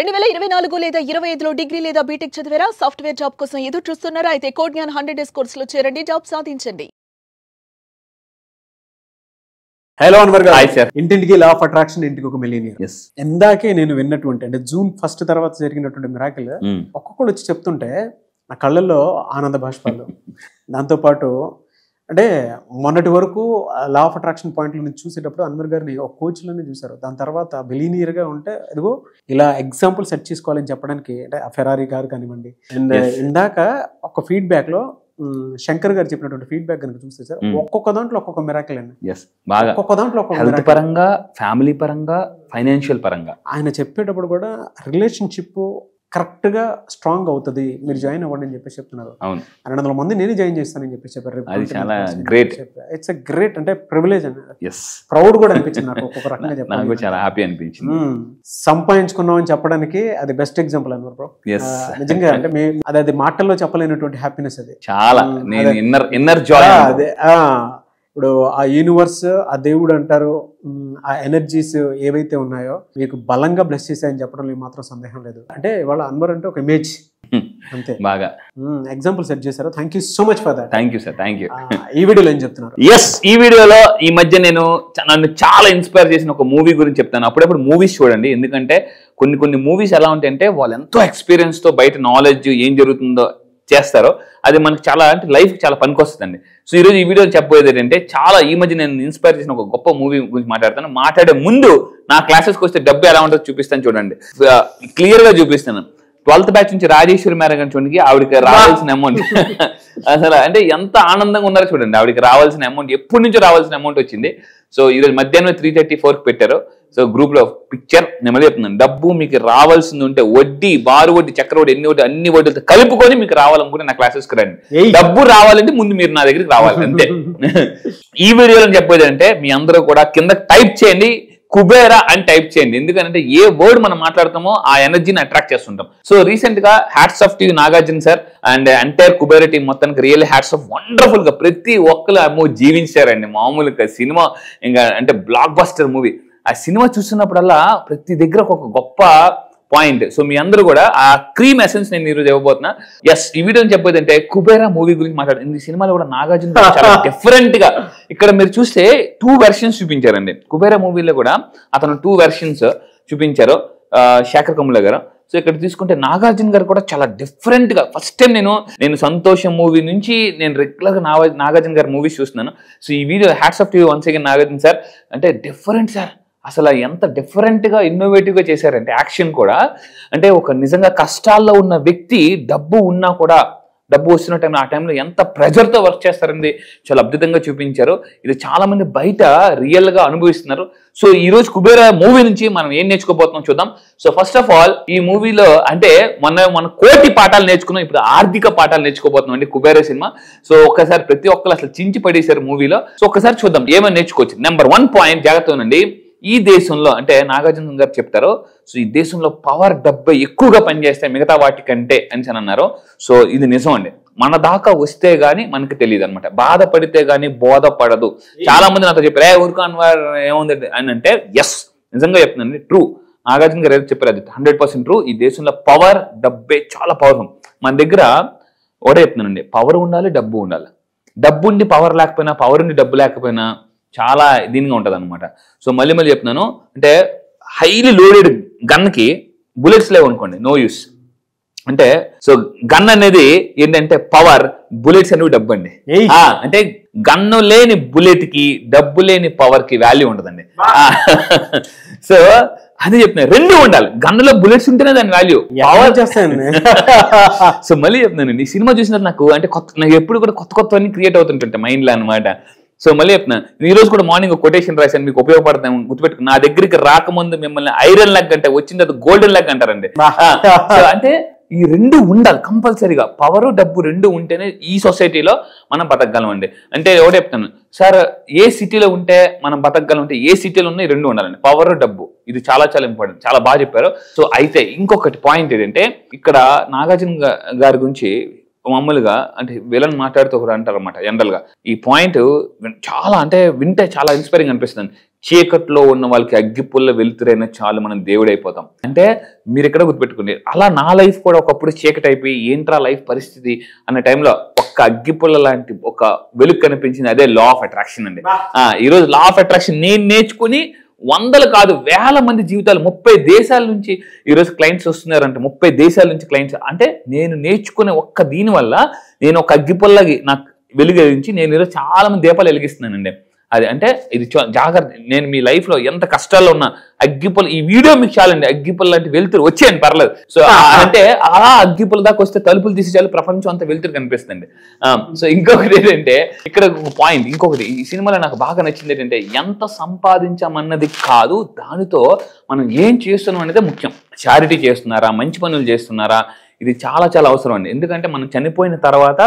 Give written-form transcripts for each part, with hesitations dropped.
2024 లేదా 25లో డిగ్రీ లేదా బీటెక్ చదివారా? సాఫ్ట్వేర్ జాబ్ కోసం ఎదురు చూస్తున్నారా? అయితే కోడ్ జ్ఞాన్ 100 డేస్ కోర్సులో చేరండి, జాబ్ సాధించండి. హలో అన్వర్ గారు. Hi sir. ఇంటింటికి లా ఆఫ్ అట్రాక్షన్, ఇంటికి ఒక మిలియనియర్. ఇందాకే నేను విన్నటువంటి అంటే జూన్ 1 తర్వాత జరిగినటువంటి మిరాకిల్ ఒక్కొక్కరు వచ్చి చెప్తుంటే నా కళ్ళల్లో ఆనంద బాష్పాలు. దాంతోపాటు అంటే మొన్నటి వరకు లా ఆఫ్ అట్రాక్షన్ పాయింట్ నుంచి చూసేటప్పుడు అన్వర్ గారిని ఒక కోచ్లోనే చూసారు. దాని తర్వాత బిలియనియర్ గా ఉంటే అదిగో ఇలా ఎగ్జాంపుల్ సెట్ చేసుకోవాలని చెప్పడానికి అంటే ఫెరారీ గారు కానివ్వండి. అండ్ ఇందాక ఒక ఫీడ్బ్యాక్ లో శంకర్ గారు చెప్పినటువంటి ఫీడ్బ్యాక్ కనుక చూస్తే సార్ ఒక్కొక్క దాంట్లో ఒక్కొక్క మిరాకిల్ అండి. ఒక్కొక్క దాంట్లో ఒక్కొక్క పరంగా, ఫ్యామిలీ పరంగా, ఫైనాన్షియల్ పరంగా ఆయన చెప్పేటప్పుడు కూడా రిలేషన్షిప్ కరెక్ట్ గా స్ట్రాంగ్ అవుతుంది, మీరు జాయిన్ అవ్వండి అని చెప్పేసి చెప్తున్నారు. 200 మంది నేను జాయిన్ చేస్తానని చెప్పేసి చెప్పారు. ఇట్స్ ఎ గ్రేట్ అంటే ప్రివిలేజ్ అండి. ప్రౌడ్ కూడా అనిపించింది నాకు ఒక్కొక్క రకంగా చెప్పాలి. చాలా హ్యాపీ అనిపించింది. సంపాదించుకున్నాం అని చెప్పడానికి అది బెస్ట్ ఎగ్జాంపుల్ అన్నారు బ్రో. నిజంగా అంటే అది మాటల్లో చెప్పలేనటువంటి హ్యాపీనెస్ అది. చాలా ఇన్నర్ జాయ్. అదే ఇప్పుడు ఆ యూనివర్స్, ఆ దేవుడు అంటారు, ఆ ఎనర్జీస్ ఏవైతే ఉన్నాయో మీకు బలంగా బ్లెస్ చేశాయని చెప్పడంలో మాత్రం సందేహం లేదు. అంటే ఇవాళ అన్వర్ అంటే ఒక ఇమేజ్ అంతే. బాగా ఎగ్జాంపుల్ సెట్ చేశారు. Thank you so much for that. Thank you sir. Thank you. ఈ వీడియోలో ఏం చెప్తున్నారు? ఈ వీడియోలో ఈ మధ్య నన్ను చాలా ఇన్స్పైర్ చేసిన ఒక మూవీ గురించి చెప్తాను. అప్పుడప్పుడు మూవీస్ చూడండి, ఎందుకంటే కొన్ని మూవీస్ ఎలా ఉంటాయంటే వాళ్ళు ఎంతో ఎక్స్పీరియన్స్ తో బయట నాలెడ్జ్ ఏం జరుగుతుందో చేస్తారో అది మనకి చాలా అంటే లైఫ్ చాలా పనికొస్తుందండి. సో ఈరోజు ఈ వీడియో చెప్పబోయేది ఏంటంటే చాలా ఈ మధ్య నేను ఇన్స్పైర్ చేసిన ఒక గొప్ప మూవీ గురించి మాట్లాడతాను. మాట్లాడే ముందు నా క్లాసెస్కి వస్తే డబ్బు ఎలా ఉంటుందో చూపిస్తాను. చూడండి, క్లియర్ గా చూపిస్తాను. 12th బ్యాచ్ నుంచి రాజేశ్వరి మేడం చూడండి, ఆవిడకి రావాల్సిన అమౌంట్ అసలు అంటే ఎంత ఆనందంగా ఉన్నారో చూడండి. ఆవిడకి రావాల్సిన అమౌంట్ ఎప్పటి నుంచో రావాల్సిన అమౌంట్ వచ్చింది. సో ఈరోజు మధ్యాహ్నం 3:34కి పెట్టారు. సో గ్రూప్ లో పిక్చర్ నేను మళ్ళీ చెప్తున్నాను, డబ్బు మీకు రావాల్సింది ఉంటే వడ్డీ, బారు వడ్డీ, చక్ర వడ్డీ, ఎన్ని వడ్డీ, అన్ని వడ్డీలతో కలుపుకొని మీకు రావాలనుకుంటే నా క్లాసెస్కి రండి. డబ్బు రావాలంటే ముందు మీరు నా దగ్గరికి రావాలి అంతే. ఈ వీడియోలో చెప్పేది అంటే మీ అందరూ కూడా కింద టైప్ చేయండి, కుబేరా అని టైప్ చేయండి. ఎందుకంటే ఏ వర్డ్ మనం మాట్లాడతామో ఆ ఎనర్జీని అట్రాక్ట్ చేస్తుంటాం. సో రీసెంట్ గా hats off to Nagarjuna sir and entire Kubera team మొత్తానికి రియల్ హ్యాట్స్ ఆఫ్. వండర్ఫుల్ గా ప్రతి ఒక్కరు జీవించారండి. మామూలుగా సినిమా ఇంకా అంటే బ్లాక్ బస్టర్ మూవీ. ఆ సినిమా చూస్తున్నప్పుడల్లా ప్రతి దగ్గర ఒక గొప్ప పాయింట్. సో మీ అందరూ కూడా ఆ క్రీమ్ ఎసెన్స్ నేను ఈరోజు ఇవ్వబోతున్నా. ఈ వీడియో చెప్పేది అంటే కుబేరా మూవీ గురించి మాట్లాడు. ఈ సినిమాలో కూడా నాగార్జున చాలా డిఫరెంట్ గా ఇక్కడ మీరు చూస్తే 2 వెర్షన్స్ చూపించారండి. కుబేరా మూవీలో కూడా అతను 2 వెర్షన్స్ చూపించారు, శేఖర్ కమ్ముల గారు. సో ఇక్కడ తీసుకుంటే నాగార్జున గారు కూడా చాలా డిఫరెంట్ గా ఫస్ట్ టైం నేను సంతోషం మూవీ నుంచి నేను రెగ్యులర్ గా నాగార్జున గారి మూవీస్ చూస్తున్నాను. సో ఈ video hats off to once again Nagarjuna sir. అంటే డిఫరెంట్ సార్, అసలు ఎంత డిఫరెంట్ గా ఇన్నోవేటివ్ గా చేశారంటే యాక్షన్ కూడా. అంటే ఒక నిజంగా కష్టాల్లో ఉన్న వ్యక్తి డబ్బు ఉన్నా కూడా, డబ్బు వస్తున్న టైంలో ఆ టైంలో ఎంత ప్రెజర్ తో వర్క్ చేస్తారని చాలా అద్భుతంగా చూపించారు. ఇది చాలా మంది బయట రియల్ గా అనుభవిస్తున్నారు. సో ఈ రోజు కుబేరా మూవీ నుంచి మనం ఏం నేర్చుకోబోతున్నాం చూద్దాం. సో ఫస్ట్ ఆఫ్ ఆల్ ఈ మూవీలో అంటే మన కోటి పాఠాలు నేర్చుకున్నాం, ఇప్పుడు ఆర్థిక పాఠాలు నేర్చుకోబోతున్నాం అండి కుబేరా సినిమా. సో ఒక్కసారి ప్రతి ఒక్కరు అసలు చించి పడేశారు మూవీలో. సో ఒక్కసారి చూద్దాం ఏమైనా నేర్చుకోవచ్చు. నెంబర్ 1 పాయింట్ జాగ్రత్త ఉండండి. ఈ దేశంలో అంటే నాగార్జున గారు చెప్తారు, సో ఈ దేశంలో పవర్, డబ్బు ఎక్కువగా పనిచేస్తాయి మిగతా వాటికంటే అని అన్నారు. సో ఇది నిజం అండి. మన దాకా వస్తే గానీ మనకి తెలియదు అనమాట. బాధపడితే గానీ బోధపడదు. చాలా మంది నాతో చెప్పారు ఊరుకాన్ వారు ఏముంది అని అంటే ఎస్ నిజంగా చెప్తున్నానండి, ట్రూ. నాగార్జున గారు ఏదో చెప్పారు అది 100% ట్రూ. ఈ దేశంలో పవర్, డబ్బే చాలా పవర్ఫుల్. మన దగ్గర ఒకటే చెప్తున్నానండి, పవర్ ఉండాలి, డబ్బు ఉండాలి. డబ్బు ఉండి పవర్ లేకపోయినా, పవర్ ఉండి డబ్బు లేకపోయినా చాలా దీనిగా ఉంటుంది అనమాట. సో మళ్ళీ చెప్తున్నాను, అంటే హైలీ లోడెడ్ గన్కి బుల్లెట్స్ లేవు అనుకోండి, నో యూస్. అంటే సో గన్ అనేది ఏంటంటే పవర్, బుల్లెట్స్ అనేవి డబ్బు అండి. అంటే గన్ను లేని బుల్లెట్ కి, డబ్బు లేని పవర్ కి వాల్యూ ఉండదండి. సో అది చెప్తున్నా, 2 ఉండాలి. గన్నులో బుల్లెట్స్ ఉంటేనే దాని వాల్యూ. పవర్ చేస్తాను. సో మళ్ళీ చెప్తున్నానండి, ఈ సినిమా చూసినట్టు నాకు ఎప్పుడు కూడా కొత్త అన్ని క్రియేట్ అవుతుంటాయి మైండ్ లో అనమాట. సో మళ్ళీ చెప్తున్నాను, ఈ రోజు కూడా మార్నింగ్ కొటేషన్ రాశాను, మీకు ఉపయోగపడతాను గుర్తుపెట్టుకుని. నా దగ్గరికి రాకముందు మిమ్మల్ని ఐరన్ లెగ్ అంటే, వచ్చింది అది గోల్డెన్ లెగ్ అంటారండి. అంటే ఈ 2 ఉండాలి కంపల్సరీగా. పవర్, డబ్బు 2 ఉంటేనే ఈ సొసైటీలో మనం బతకగలం అండి. అంటే ఎవరు చెప్తాను సార్, ఏ సిటీలో ఉంటే మనం బతకగలం అంటే ఏ సిటీలో ఉన్నాయి 2 ఉండాలండి, పవర్, డబ్బు. ఇది చాలా చాలా ఇంపార్టెంట్, చాలా బాగా చెప్పారు. సో అయితే ఇంకొకటి పాయింట్ ఏంటంటే ఇక్కడ నాగార్జున గారి గురించి మామూలుగా అంటే విలన్ మాట్లాడుతూ ఒకరు అంటారు అనమాట జనరల్ గా. ఈ పాయింట్ చాలా అంటే వింటే చాలా ఇన్స్పైరింగ్ అనిపిస్తుంది. చీకట్లో ఉన్న వాళ్ళకి అగ్గిపుల్ల వెలుతురైనా చాలు మనం దేవుడైపోతాం అంటే మీరు ఎక్కడ గుర్తుపెట్టుకోండి. అలా నా లైఫ్ కూడా ఒకప్పుడు చీకటి అయిపోయి ఏంట్రా లైఫ్ పరిస్థితి అన్న టైంలో ఒక్క అగ్గిపుల్ల లాంటి ఒక వెలుగు కనిపించింది. అదే లా ఆఫ్ అట్రాక్షన్ అండి. ఈరోజు లా ఆఫ్ అట్రాక్షన్ నేను నేర్చుకుని వందలు కాదు వేల మంది జీవితాలు 30 దేశాల నుంచి ఈరోజు క్లయింట్స్ వస్తున్నారంటే 30 దేశాల నుంచి క్లయింట్స్ అంటే నేను నేర్చుకునే ఒక్క దీని వల్ల నేను ఒక అగ్గిపుల్లకి నాకు వెలుగురించి నేను ఈరోజు చాలా మంది దీపాలు వెలిగిస్తున్నానండి. అది అంటే ఇది జాగ్రత్త. నేను మీ లైఫ్ లో ఎంత కష్టాల్లో ఉన్నా అగ్గిపుల్ల ఈ వీడియో మీకు చాలండి అగ్గిపుల్ల లాంటి వెలుతురు వచ్చేయండి పర్లేదు. సో అంటే అలా అగ్గిపుల్ల దాకా వస్తే తలుపులు తీసి చాలు ప్రపంచం అంతా వెలుతురు కనిపిస్తుంది. సో ఇంకొకటి ఏంటంటే ఇక్కడ ఒక పాయింట్ ఇంకొకటి ఈ సినిమాలో నాకు బాగా నచ్చింది ఏంటంటే ఎంత సంపాదించామన్నది కాదు దానితో మనం ఏం చేస్తున్నాం అనేది ముఖ్యం. చారిటీ చేస్తున్నారా, మంచి పనులు చేస్తున్నారా, ఇది చాలా చాలా అవసరం అండి. ఎందుకంటే మనం చనిపోయిన తర్వాత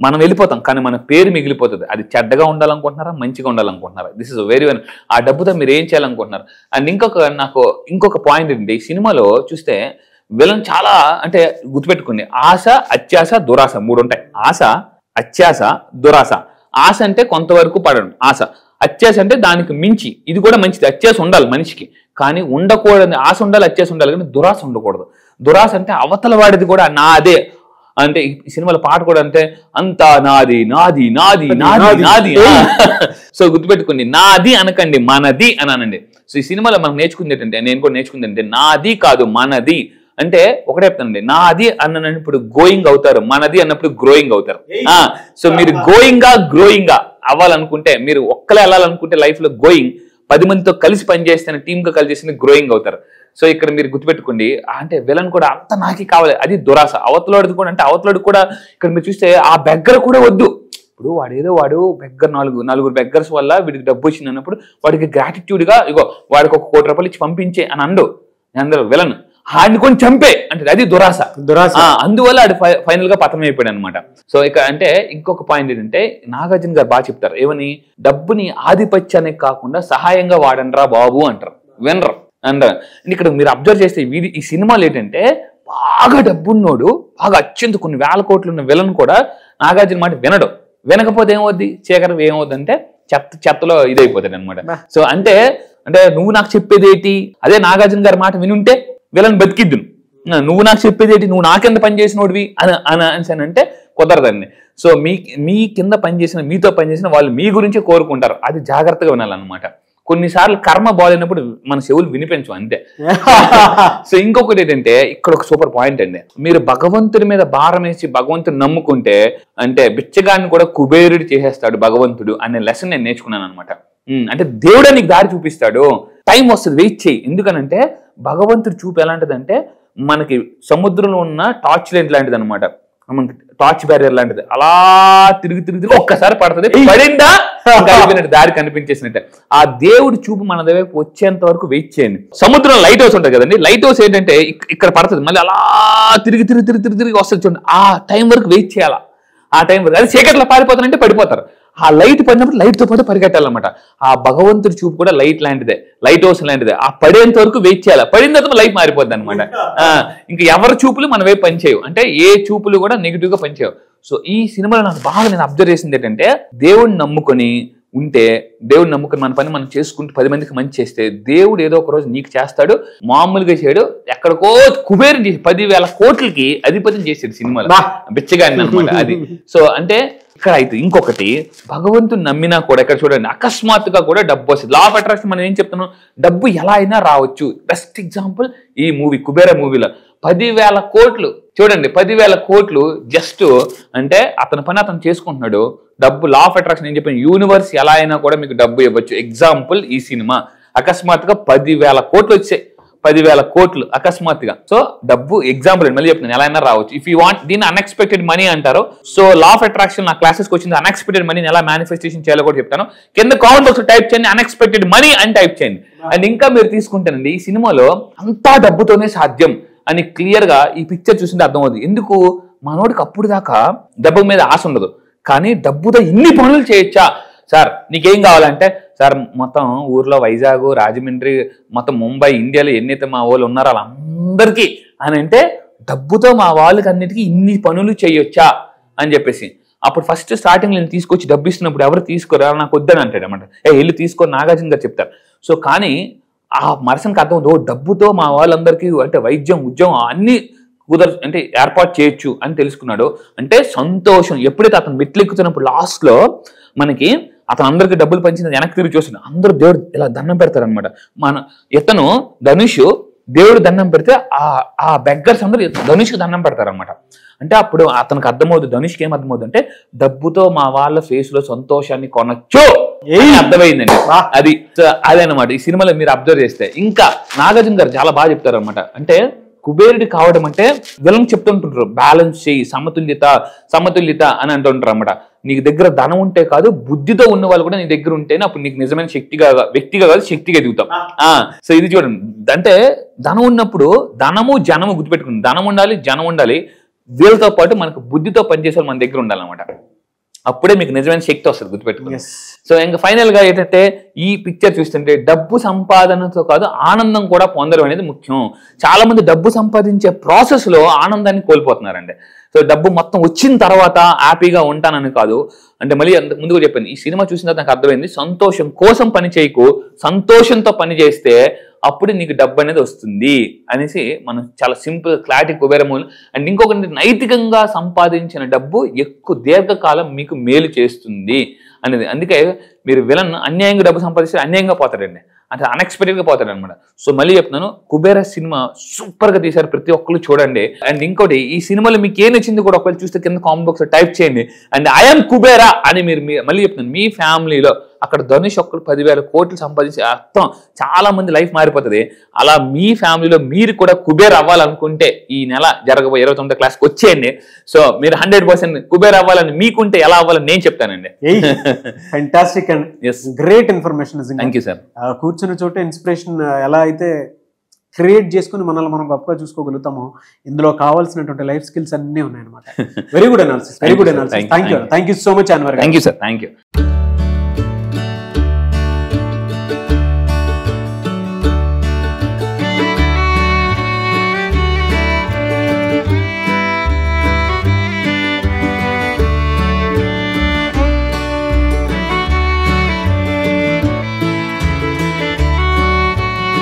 మనం వెళ్ళిపోతాం కానీ మన పేరు మిగిలిపోతుంది. అది చెడ్డగా ఉండాలనుకుంటున్నారా, మంచిగా ఉండాలనుకుంటున్నారా, దిస్ ఇస్ వెరీ వెరీ ఆ డబ్బుతో మీరు ఏం చేయాలనుకుంటున్నారు. అండ్ ఇంకొక పాయింట్ ఏంటి ఈ సినిమాలో చూస్తే విలన్ చాలా అంటే గుర్తుపెట్టుకోండి ఆశ, అత్యాశ, దురాశ 3 ఉంటాయి. ఆశ, అత్యాశ, దురాశ. ఆశ అంటే కొంతవరకు పడడం ఆశ, అత్యాశ అంటే దానికి మించి ఇది కూడా మంచిది. అత్యాశ ఉండాలి మనిషికి కానీ ఉండకూడదు. ఆశ ఉండాలి, అత్యాశ ఉండాలి కానీ దురాశ ఉండకూడదు. దురాశ అంటే అవతల వాడిది కూడా నాదే అంటే ఈ సినిమాలో పాట కూడా అంటే అంతా నాది నాది నాది నాది నాది. సో గుర్తుపెట్టుకోండి నాది అనకండి మనది అని అనండి. సో ఈ సినిమాలో మనం నేర్చుకుంది ఏంటంటే నేను కూడా నేర్చుకుంది ఏంటంటే నాది కాదు మనది అంటే ఒకటే చెప్తానండి. నాది అన్నప్పుడు గోయింగ్ అవుతారు, మనది అన్నప్పుడు గ్రోయింగ్ అవుతారు. సో మీరు గ్రోయింగ్ గా అవ్వాలనుకుంటే మీరు ఒక్కలే వెళ్ళాలనుకుంటే లైఫ్ లో గోయింగ్ 10 మందితో కలిసి పనిచేస్తే టీమ్ గా కలిసి చేస్తే గ్రోయింగ్ అవుతారు. సో ఇక్కడ మీరు గుర్తుపెట్టుకోండి అంటే విలన్ కూడా అంత నాకే కావాలి అది దురాశ. అవతలోడిది కూడా అంటే అవతలోడికి కూడా ఇక్కడ మీరు చూస్తే ఆ బెగ్గర కూడా వద్దు. ఇప్పుడు వాడు బెగ్గర్ నలుగురు బెగ్గర్స్ వల్ల వీడికి డబ్బు వచ్చింది అన్నప్పుడు వాడికి గ్రాటిట్యూడ్ గా ఇగో వాడికి 1 కోటి రూపాయలు ఇచ్చి పంపించే అని అందరూ విలన్ ఆడిని కొని చంపే అంటే అది దురాశ. అందువల్ల ఆడు ఫైనల్ గా పతనం అయిపోయాడు అనమాట. సో ఇక అంటే ఇంకొక పాయింట్ ఏంటంటే నాగార్జున గారు బాగా చెప్తారు ఏమని డబ్బుని ఆధిపత్యానికి కాకుండా సహాయంగా వాడండ్రా బాబు అంటారు వినరు అంటారు. ఇక్కడ మీరు అబ్జర్వ్ చేస్తే ఈ సినిమాలు ఏంటంటే బాగా డబ్బున్నోడు బాగా అత్యంత కొన్ని వేల కోట్లు ఉన్న విలన్ కూడా నాగార్జున మాట వినడు. వినకపోతే ఏమవుద్ది శేఖర్ ఏమవుద్ది అంటే చెత్తలో ఇదైపోతాడు అనమాట. సో అంటే నువ్వు నాకు చెప్పేది ఏంటి అదే నాగార్జున గారి మాట వినుంటే విలన్ బతికిద్దు. నువ్వు నాకు చెప్పేది ఏంటి నువ్వు నాకెంత పని చేసినోడివి అని అంటే కుదరదండి. సో మీ కింద పనిచేసిన మీతో పనిచేసిన వాళ్ళు మీ గురించే కోరుకుంటారు. అది జాగ్రత్తగా వినాలన్నమాట. కొన్నిసార్లు కర్మ బాగాలేనప్పుడు మన చెవులు వినిపించు అంతే. సో ఇంకొకటి ఏంటంటే ఇక్కడ ఒక సూపర్ పాయింట్ అండి. మీరు భగవంతుడి మీద భారం వేసి భగవంతుడు నమ్ముకుంటే అంటే బిచ్చగాన్ని కూడా కుబేరుడు చేసేస్తాడు భగవంతుడు అనే లెసన్ నేను నేర్చుకున్నాను అనమాట. అంటే దేవుడే నీకు దారి చూపిస్తాడు, టైం వస్తుంది, వెయిట్ చేయి. ఎందుకనంటే భగవంతుడు చూపు ఎలాంటిదంటే మనకి సముద్రంలో ఉన్న టార్చ్ లైట్ లాంటిది అనమాట. మనకి టార్చ్ బ్యారియర్ లాంటిది అలా తిరిగి ఒక్కసారి పడుతుంది, పడిందా దారి కనిపించేసినట్టే. ఆ దేవుడి చూపు మన దగ్గర వచ్చేంత వరకు వెయిట్ చేయండి. సముద్రం లైట్ హౌస్ ఉంటుంది కదండి, లైట్ హౌస్ ఏంటంటే ఇక్కడ పడుతుంది మళ్ళీ అలా తిరిగి వస్తుంది చూడండి. ఆ టైం వరకు వెయిట్ చేయాలా. ఆ టైం వరకు అది చీకట్లో పారిపోతానంటే పడిపోతారు. ఆ లైట్ పడినప్పుడు లైట్ తో పాటు పరిగెట్టాలన్నమాట. ఆ భగవంతుడి చూపు కూడా లైట్ లాంటిదే, లైట్ హౌస్ లాంటిదే. ఆ పడేంత వరకు వెయిట్ చేయాలి, పడిన తర్వాత లైట్ మారిపోద్ది అనమాట. ఇంకా ఎవరి చూపులు మన వైపు పనిచేయవు, అంటే ఏ చూపులు కూడా నెగిటివ్ గా పనిచేయవు. సో ఈ సినిమాలో నాకు బాగా నేను అబ్జర్వ్ చేసింది ఏంటంటే దేవుడిని నమ్ముకొని ఉంటే, దేవుడిని నమ్ముకొని మన పని మనం చేసుకుంటూ 10 మందికి మంచి చేస్తే దేవుడు ఏదో ఒక రోజు నీకు చేస్తాడు. మామూలుగా చేయడు, ఎక్కడికో కుబేరుని చేసి 10,000 కోట్లకి అధిపతిని చేసాడు సినిమాలో బిచ్చగాడిని అనమాట అది. సో అంటే ఇక్కడ అయితే ఇంకొకటి భగవంతుని నమ్మినా కూడా ఇక్కడ చూడండి అకస్మాత్తుగా కూడా డబ్బు వస్తుంది. లా ఆఫ్ అట్రాక్షన్ మనం ఏం చెప్తున్నాం, డబ్బు ఎలా అయినా రావచ్చు. బెస్ట్ ఎగ్జాంపుల్ ఈ మూవీ కుబేర మూవీలో 10,000 కోట్లు చూడండి. 10,000 కోట్లు జస్ట్ అంటే అతని పని అతను చేసుకుంటున్నాడు. డబ్బు లా ఆఫ్ అట్రాక్షన్ ఏం చెప్పిన యూనివర్స్ ఎలా అయినా కూడా మీకు డబ్బు ఇవ్వచ్చు. ఎగ్జాంపుల్ ఈ సినిమా అకస్మాత్తుగా 10,000 కోట్లు వచ్చాయి. 10,000 కోట్లు అకస్మాత్తుగా. సో డబ్బు ఎగ్జాంపుల్ మళ్ళీ చెప్తున్నాను ఎలా అయినా రావచ్చు. ఇఫ్ యూ వాంట్ దీన్ని అన్ఎక్స్పెక్టెడ్ మనీ అంటారు. సో లా ఆఫ్ అట్రాక్షన్ నా క్లాసెస్కి వచ్చింది. అన్ఎక్స్పెక్టెడ్ మనీని ఎలా మేనిఫెస్టేషన్ చేయాలో కూడా చెప్తాను. కింద కామెంట్ బాక్స్ టైప్ చేయండి అన్ఎక్స్పెక్టెడ్ మనీ అని టైప్ చేయండి. అండ్ ఇంకా మీరు తీసుకుంటానండి ఈ సినిమాలో అంతా డబ్బుతోనే సాధ్యం అని క్లియర్ గా ఈ పిక్చర్ చూసింటే అర్థమవుతుంది. ఎందుకు మనోడికి అప్పుడు దాకా డబ్బు మీద ఆశ ఉండదు, కానీ డబ్బుతో ఇన్ని పనులు చేయొచ్చా సార్, నీకేం కావాలంటే సార్ మొత్తం ఊర్లో వైజాగ్, రాజమండ్రి, మొత్తం ముంబై, ఇండియాలో ఎన్నైతే మా వాళ్ళు ఉన్నారో వాళ్ళందరికీ అని అంటే డబ్బుతో మా వాళ్ళకి అన్నిటికీ ఇన్ని పనులు చేయొచ్చా అని చెప్పేసి. అప్పుడు ఫస్ట్ స్టార్టింగ్ నేను తీసుకొచ్చి డబ్బు ఇస్తున్నప్పుడు ఎవరు తీసుకోరా, నాకు వద్దని అంటాడు అనమాట. వెళ్ళి తీసుకొని నాగార్జున గారు చెప్తారు. సో కానీ ఆ మరసనికి అర్థం అవుతుంది, డబ్బుతో మా వాళ్ళందరికీ అంటే వైద్యం ఉద్యోగం అన్ని అంటే ఏర్పాటు చేయొచ్చు అని తెలుసుకున్నాడు. అంటే సంతోషం. ఎప్పుడైతే అతను మెట్లెక్కుతున్నప్పుడు లాస్ట్ లో మనకి అతను అందరికి డబ్బులు పంచిన వెనక్కి తిరిగి చూస్తున్నాడు. అందరూ దేవుడు ఇలా దండం పెడతారు అనమాట. ఇతను ధనుష్ దేవుడు దండం పెడితే ఆ బెగ్గర్స్ అందరూ ధనుష్కి దండం పెడతారు అనమాట. అంటే అప్పుడు అతనికి అర్థమవుతుంది, ధనుష్కి ఏం అర్థమవుతుంది అంటే డబ్బుతో మా వాళ్ళ ఫేస్ లో సంతోషాన్ని కొనొచ్చు అర్థమైందండి. అదే అనమాట ఈ సినిమాలో మీరు అబ్జర్వ్ చేస్తే. ఇంకా నాగార్జున గారు చాలా బాగా చెప్తారు అనమాట. అంటే కుబేరుడి కావడం అంటే విలన్ చెప్తుంటుంటారు, బ్యాలెన్స్ చేయి, సమతుల్యత అని అంటుంటారు అనమాట. నీకు దగ్గర ధనం ఉంటే కాదు, బుద్ధితో ఉన్న వాళ్ళు కూడా నీ దగ్గర ఉంటేనే అప్పుడు నీకు నిజమైన వ్యక్తిగా కాదు శక్తిగా ఎదుగుతాం. సో ఇది చూడండి, అంటే ధనం ఉన్నప్పుడు ధనము జనము గుర్తుపెట్టుకుని, ధనం ఉండాలి, జనం ఉండాలి, వీళ్ళతో పాటు మనకు బుద్ధితో పనిచేసే వాళ్ళు మన దగ్గర ఉండాలన్నమాట. అప్పుడే మీకు నిజమైన శక్తి వస్తుంది, గుర్తుపెట్టుకుని. సో ఇంకా ఫైనల్ గా ఏంటంటే ఈ పిక్చర్ చూస్తుంటే డబ్బు సంపాదనతో కాదు ఆనందం కూడా పొందడం అనేది ముఖ్యం. చాలా మంది డబ్బు సంపాదించే ప్రాసెస్ లో ఆనందాన్ని కోల్పోతున్నారండి. సో డబ్బు మొత్తం వచ్చిన తర్వాత హ్యాపీగా ఉంటానని కాదు. అంటే మళ్ళీ అంతకు ముందుగా చెప్పాను, ఈ సినిమా చూసిన తర్వాత నాకు అర్థమైంది, సంతోషం కోసం పని చేయకు, సంతోషంతో పని చేస్తే అప్పుడు నీకు డబ్బు అనేది వస్తుంది అనేసి మనం చాలా సింపుల్ క్లారిటీ కుబేరమూలు. అండ్ ఇంకొకటి, నైతికంగా సంపాదించిన డబ్బు ఎక్కువ దీర్ఘకాలం మీకు మేలు చేస్తుంది అనేది. అందుకే మీరు విలన్ అన్యాయంగా డబ్బు సంపాదిస్తే అన్యాయంగా పోతాడండి, అంటే అన్ఎక్స్పెక్టెడ్ గా పోతాడు అనమాట. సో మళ్ళీ చెప్తున్నాను, కుబేర సినిమా సూపర్ గా తీశారు, ప్రతి ఒక్కరు చూడండి. అండ్ ఇంకోటి, ఈ సినిమాలో మీకు ఏం నచ్చింది కూడా ఒకవేళ చూస్తే కింద కామెంట్ బాక్స్ లో టైప్ చేయండి. అండ్ ఐఎమ్ కుబేరా అని మీరు మళ్ళీ చెప్తున్నాను, మీ ఫ్యామిలీలో అక్కడ ధనుష్ ఒక్కడు 10,000 కోట్లు సంపాదించి అర్థం చాలా మంది లైఫ్ మారిపోతుంది. అలా మీ ఫ్యామిలీలో మీరు కూడా కుబేర్ అవ్వాలనుకుంటే ఈ నెల జరగబోయే 29వ క్లాస్కి వచ్చేయండి. సో మీరు 100% కుబేర్ అవ్వాలని మీకుంటే ఎలా అవ్వాలని నేను చెప్తానండి. Fantastic and great information. Thank you sir. కూర్చున్న చోట ఇన్స్పిరేషన్ ఎలా అయితే క్రియేట్ చేసుకుని మనల్ని మనం గొప్పగా చూసుకోగలుగుతామో, ఇందులో కావాల్సినటువంటి లైఫ్ స్కిల్స్ అన్నీ ఉన్నాయన్నమాట. Very good analysis, very good analysis. Thank you so much Anwar. Thank you sir. Thank you.